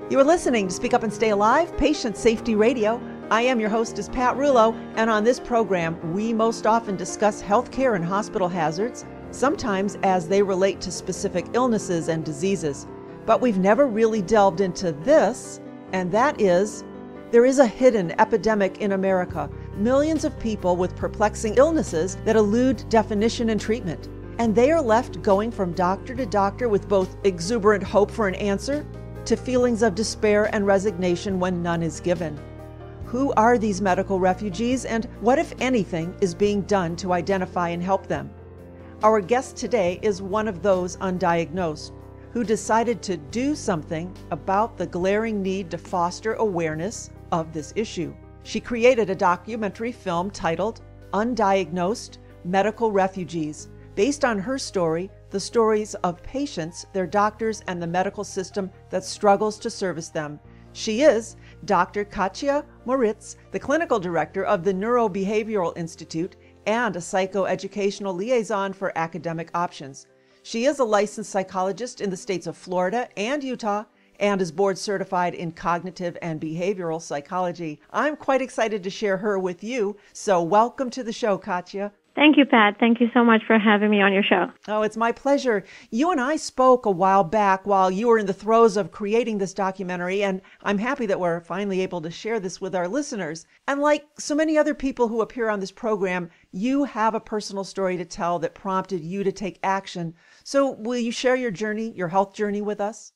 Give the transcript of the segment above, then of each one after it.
You are listening to Speak Up and Stay Alive, Patient Safety Radio. I am your hostess, Pat Rulo, and on this program, we most often discuss healthcare and hospital hazards, sometimes as they relate to specific illnesses and diseases. But we've never really delved into this, and that is, there is a hidden epidemic in America, millions of people with perplexing illnesses that elude definition and treatment. And they are left going from doctor to doctor with both exuberant hope for an answer to feelings of despair and resignation when none is given. Who are these medical refugees, and what, if anything, is being done to identify and help them? Our guest today is one of those undiagnosed who decided to do something about the glaring need to foster awareness of this issue. She created a documentary film titled Undiagnosed Medical Refugees, based on her story, the stories of patients, their doctors, and the medical system that struggles to service them. She is Dr. Katia Moritz, the clinical director of the Neurobehavioral Institute and a psychoeducational liaison for academic options. She is a licensed psychologist in the states of Florida and Utah and is board certified in cognitive and behavioral psychology. I'm quite excited to share her with you, so welcome to the show, Katia. Thank you, Pat. Thank you so much for having me on your show. Oh, it's my pleasure. You and I spoke a while back while you were in the throes of creating this documentary, and I'm happy that we're finally able to share this with our listeners. And like so many other people who appear on this program, you have a personal story to tell that prompted you to take action. So will you share your journey, your health journey with us?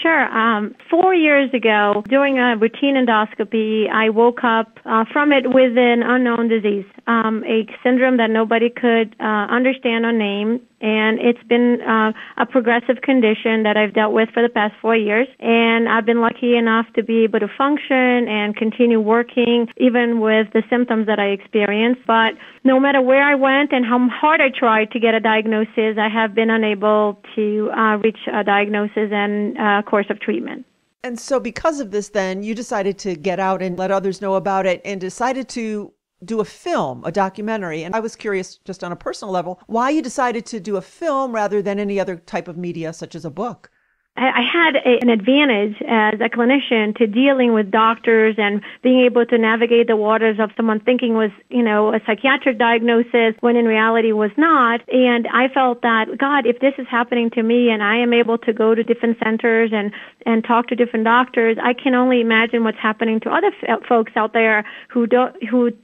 Sure. 4 years ago, doing a routine endoscopy, I woke up from it with an unknown disease, a syndrome that nobody could understand or name. And it's been a progressive condition that I've dealt with for the past 4 years. And I've been lucky enough to be able to function and continue working, even with the symptoms that I experienced. But no matter where I went and how hard I tried to get a diagnosis, I have been unable to reach a diagnosis and a course of treatment. And so because of this, then, you decided to get out and let others know about it and decided to do a film, a documentary. And I was curious, just on a personal level, why you decided to do a film rather than any other type of media, such as a book. I had an advantage as a clinician to dealing with doctors and being able to navigate the waters of someone thinking was, a psychiatric diagnosis when in reality was not. And I felt that, God, if this is happening to me and I am able to go to different centers and talk to different doctors, I can only imagine what's happening to other folks out there who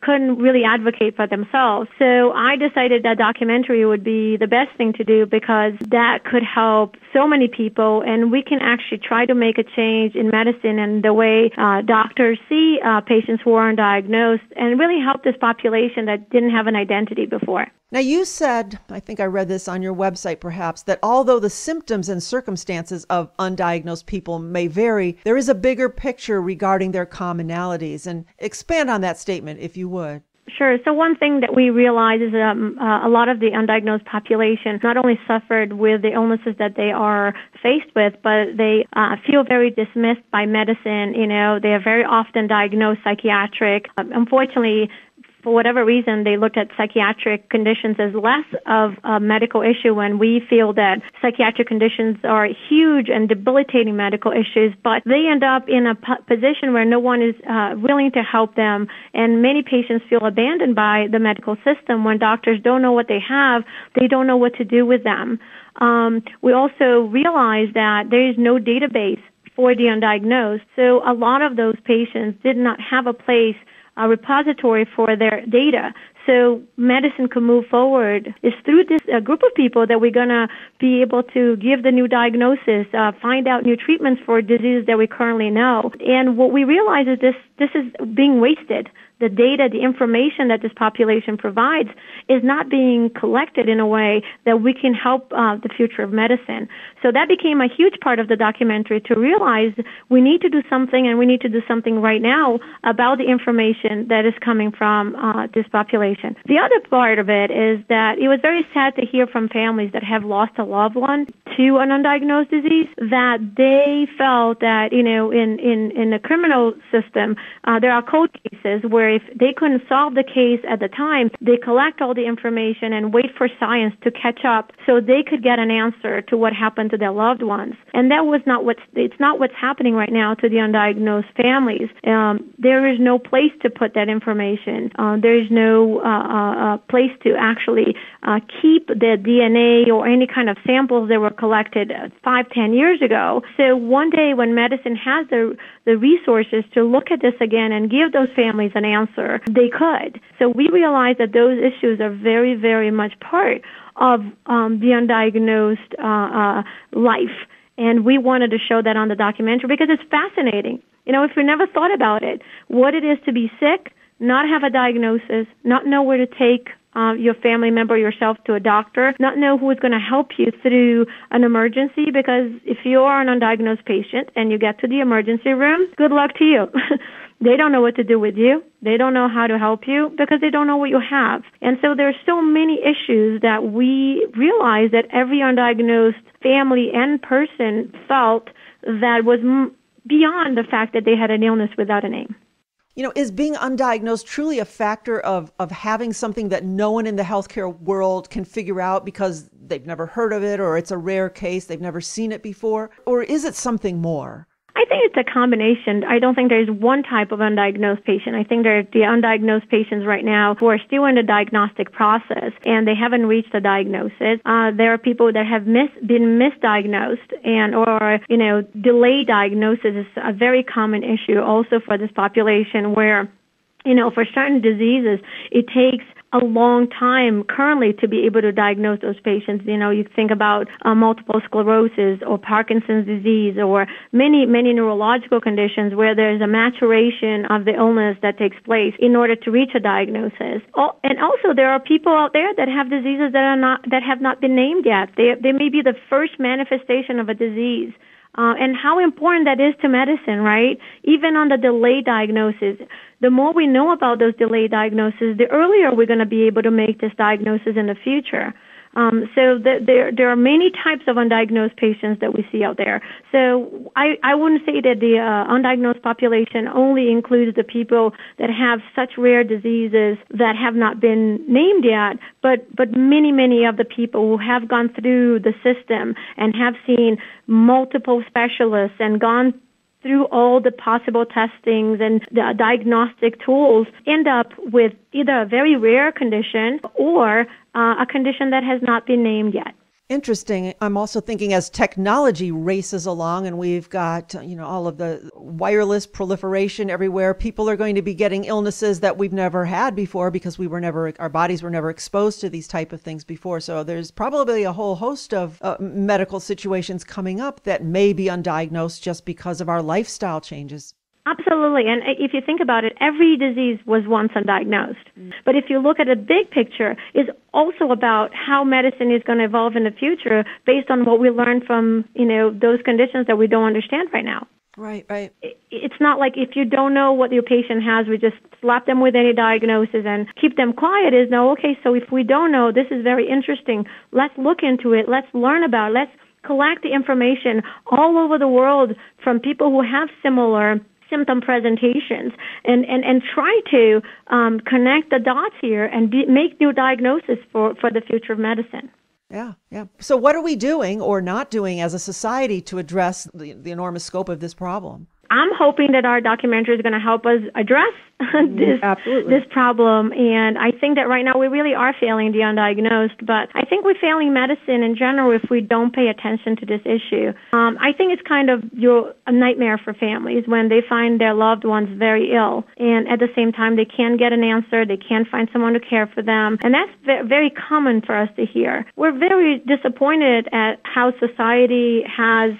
couldn't really advocate for themselves. So I decided that documentary would be the best thing to do because that could help so many people, and we can actually try to make a change in medicine and the way doctors see patients who are undiagnosed and really help this population that didn't have an identity before. Now, you said, I think I read this on your website perhaps, that although the symptoms and circumstances of undiagnosed people may vary, there is a bigger picture regarding their commonalities. And expand on that statement, if you would. Sure. So one thing that we realize is a lot of the undiagnosed population not only suffered with the illnesses that they are faced with, but they feel very dismissed by medicine. They are very often diagnosed psychiatric. Unfortunately, for whatever reason, they looked at psychiatric conditions as less of a medical issue when we feel that psychiatric conditions are huge and debilitating medical issues, but they end up in a position where no one is willing to help them, and many patients feel abandoned by the medical system when doctors don't know what they have, they don't know what to do with them. We also realize that there is no database for the undiagnosed, so a lot of those patients did not have a place, a repository for their data. So medicine can move forward. It's through this group of people that we're going to be able to give the new diagnosis, find out new treatments for diseases that we currently know. And what we realize is this is being wasted. The data, the information that this population provides is not being collected in a way that we can help the future of medicine. So that became a huge part of the documentary, to realize we need to do something, and we need to do something right now about the information that is coming from this population. The other part of it is that it was very sad to hear from families that have lost a loved one to an undiagnosed disease, that they felt that, in the criminal system, there are cold cases where where if they couldn't solve the case at the time, they collect all the information and wait for science to catch up so they could get an answer to what happened to their loved ones. And that was not it's not what's happening right now to the undiagnosed families. There is no place to put that information. There is no place to actually keep the DNA or any kind of samples that were collected 5-10 years ago. So one day when medicine has the resources to look at this again and give those families an answer, they could. So we realize that those issues are very, very much part of the undiagnosed life. And we wanted to show that on the documentary because it's fascinating. You know, if we never thought about it, what it is to be sick, not have a diagnosis, not know where to take your family member, yourself to a doctor, not know who is going to help you through an emergency, because if you are an undiagnosed patient and you get to the emergency room, good luck to you. They don't know what to do with you. They don't know how to help you because they don't know what you have. And so there are so many issues that we realize that every undiagnosed family and person felt that was beyond the fact that they had an illness without a name. You know, is being undiagnosed truly a factor of having something that no one in the healthcare world can figure out because they've never heard of it, or it's a rare case, they've never seen it before? Or is it something more? I think it's a combination. I don't think there's one type of undiagnosed patient. I think there are the undiagnosed patients right now who are still in the diagnostic process and they haven't reached a diagnosis. There are people that have been misdiagnosed and or delayed diagnosis is a very common issue also for this population where, for certain diseases, it takes a long time currently to be able to diagnose those patients. You think about multiple sclerosis or Parkinson's disease or many neurological conditions where there's a maturation of the illness that takes place in order to reach a diagnosis. And also there are people out there that have diseases that have not been named yet. They may be the first manifestation of a disease. And how important that is to medicine, right? Even on the delayed diagnosis, the more we know about those delayed diagnoses, the earlier we're going to be able to make this diagnosis in the future. So there are many types of undiagnosed patients that we see out there. So I wouldn't say that the undiagnosed population only includes the people that have such rare diseases that have not been named yet, but many of the people who have gone through the system and have seen multiple specialists and gone through all the possible testings and the diagnostic tools end up with either a very rare condition or a condition that has not been named yet. Interesting. I'm also thinking as technology races along and we've got, all of the wireless proliferation everywhere, people are going to be getting illnesses that we've never had before because our bodies were never exposed to these type of things before. So there's probably a whole host of medical situations coming up that may be undiagnosed just because of our lifestyle changes. Absolutely. And if you think about it, every disease was once undiagnosed. But if you look at the big picture, it's also about how medicine is going to evolve in the future based on what we learn from, those conditions that we don't understand right now. Right. It's not like if you don't know what your patient has, we just slap them with any diagnosis and keep them quiet. So if we don't know, this is very interesting. Let's look into it. Let's learn about it. Let's collect the information all over the world from people who have similar symptom presentations and try to connect the dots here and make new diagnoses for the future of medicine. Yeah. So what are we doing or not doing as a society to address the enormous scope of this problem? I'm hoping that our documentary is going to help us address this problem. And I think that right now we really are failing the undiagnosed, but I think we're failing medicine in general if we don't pay attention to this issue. I think it's kind of a nightmare for families when they find their loved ones very ill, and at the same time they can't get an answer, they can't find someone to care for them, and that's very common for us to hear. We're very disappointed at how society has,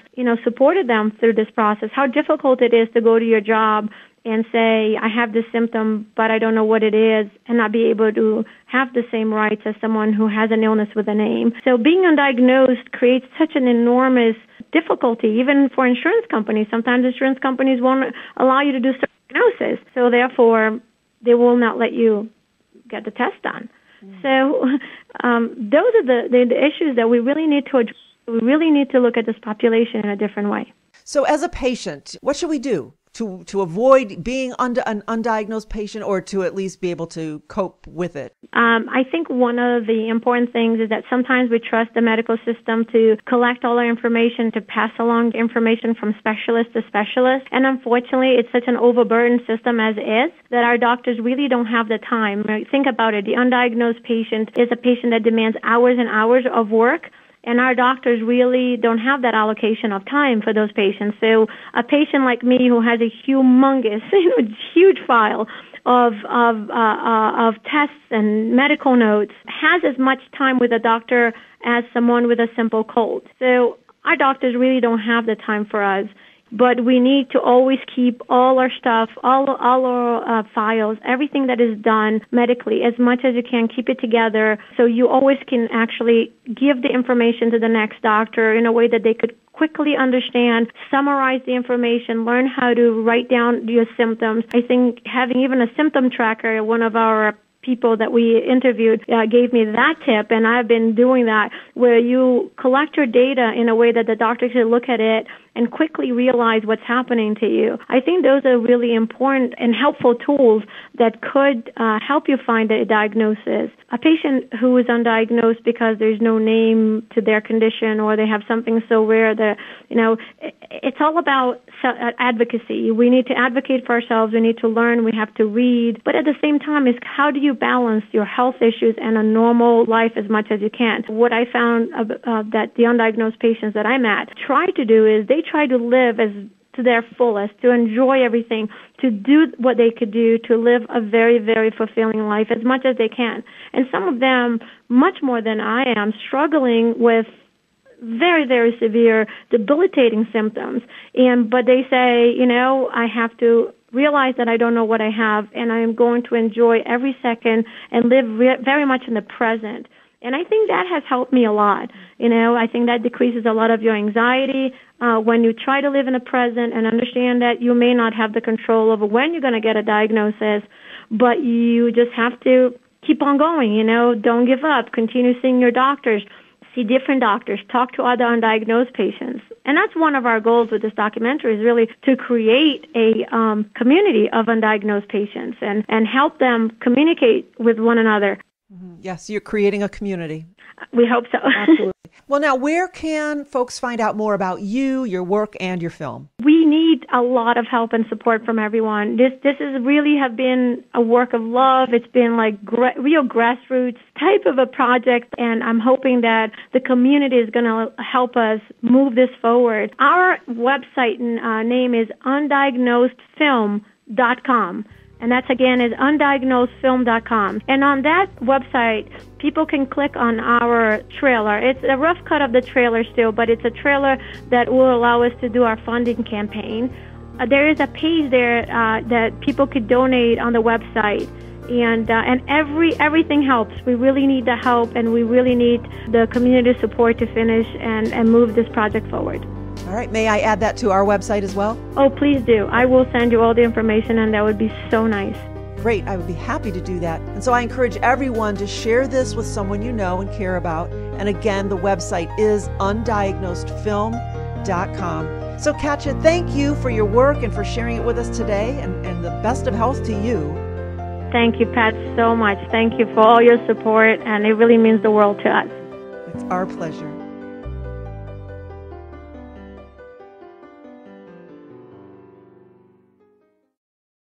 supported them through this process, how difficult it is to go to your job and say, I have this symptom, but I don't know what it is, and not be able to have the same rights as someone who has an illness with a name. So being undiagnosed creates such an enormous difficulty, even for insurance companies. Sometimes insurance companies won't allow you to do certain diagnosis, so therefore they will not let you get the test done. So those are the issues that we really need to address. We really need to look at this population in a different way. So as a patient, what should we do to avoid being an undiagnosed patient, or to at least be able to cope with it? I think one of the important things is that sometimes we trust the medical system to collect all our information, to pass along information from specialist to specialist. And unfortunately, it's such an overburdened system as is that our doctors really don't have the time. Think about it. The undiagnosed patient is a patient that demands hours and hours of work. And our doctors really don't have that allocation of time for those patients. So a patient like me who has a humongous, huge file of tests and medical notes has as much time with a doctor as someone with a simple cold. So our doctors really don't have the time for us. But we need to always keep all our stuff, all our files, everything that is done medically, as much as you can, keep it together so you always can actually give the information to the next doctor in a way that they could quickly understand, summarize the information, learn how to write down your symptoms. I think having even a symptom tracker, one of our people that we interviewed gave me that tip, and I've been doing that, where you collect your data in a way that the doctor can look at it and quickly realize what's happening to you. I think those are really important and helpful tools that could help you find a diagnosis. A patient who is undiagnosed because there's no name to their condition, or they have something so rare that, it's all about advocacy. We need to advocate for ourselves. We need to learn. We have to read. But at the same time, is how do you balance your health issues and a normal life as much as you can? What I found that the undiagnosed patients that I'm at try to do is they try to live as to their fullest, to enjoy everything, to do what they could do, to live a very, very fulfilling life as much as they can. And some of them, much more than I am, struggling with very, very severe, debilitating symptoms. But they say, I have to realize that I don't know what I have, and I am going to enjoy every second and live very much in the present. And I think that has helped me a lot. I think that decreases a lot of your anxiety when you try to live in the present and understand that you may not have the control over when you're going to get a diagnosis, but you just have to keep on going, don't give up, continue seeing your doctors, see different doctors, talk to other undiagnosed patients. And that's one of our goals with this documentary, is really to create a community of undiagnosed patients and help them communicate with one another. Yes, you're creating a community. We hope so. Absolutely. Well, now, where can folks find out more about you, your work, and your film? We need a lot of help and support from everyone. This is really have been a work of love. It's been like real grassroots type of a project, and I'm hoping that the community is going to help us move this forward. Our website name is undiagnosedfilm.com. And that's, again, is undiagnosedfilm.com. And on that website, people can click on our trailer. It's a rough cut of the trailer still, but it's a trailer that will allow us to do our funding campaign. There is a page there that people could donate on the website. And everything helps. We really need the help, and we really need the community support to finish and move this project forward. All right. May I add that to our website as well? Oh, please do. I will send you all the information, and that would be so nice. Great. I would be happy to do that. And so I encourage everyone to share this with someone you know and care about. And again, the website is undiagnosedfilm.com. So, Katia, thank you for your work and for sharing it with us today, and the best of health to you. Thank you, Pat, so much. Thank you for all your support, and it really means the world to us. It's our pleasure.